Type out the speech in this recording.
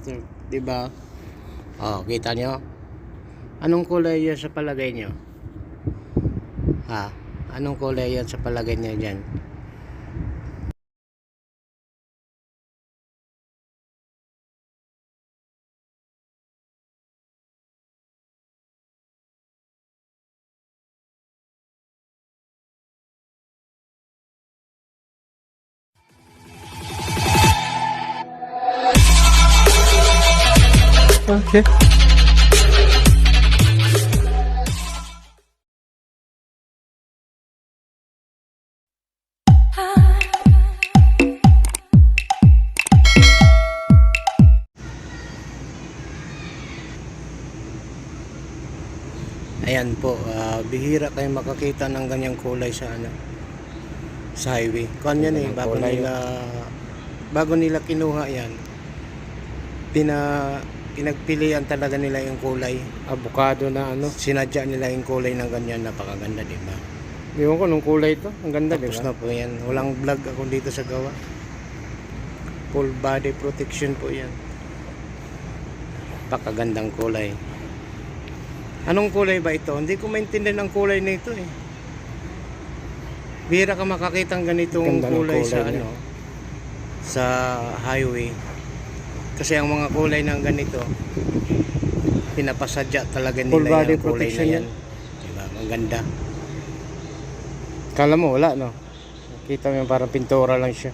truck, 'di ba? Oh, kita nyo? Anong kulay 'yan sa palagay nyo? Ha? Anong kulay 'yan sa palagay nyo diyan? Okay. Ayan po, bihira kayo makakita ng ganyang kulay sa sa highway. Kuan yan Ganda ng kulay. bago nila kinuha yan. Pinagpilian talaga nila yung kulay. Avocado na ano. Sinadya nila yung kulay ng ganyan, napakaganda, di ba? Ewan ko nung kulay ito. Ang ganda, di Tapos ba? na po yan. Walang vlog ako dito sa gawa. Full body protection po yan. Napakagandang kulay. Anong kulay ba ito? Hindi ko maintindihan ang kulay nito eh. Bihira ka makakita ng ganitong Ganda ng kulay sa kulay niya. sa highway. Kasi ang mga kulay ng ganito pinapasadya talaga Full nila body yung kulay na protection yan. Diba? Ang ganda. Kala mo wala, no? Kita mo yung parang pintura lang siya.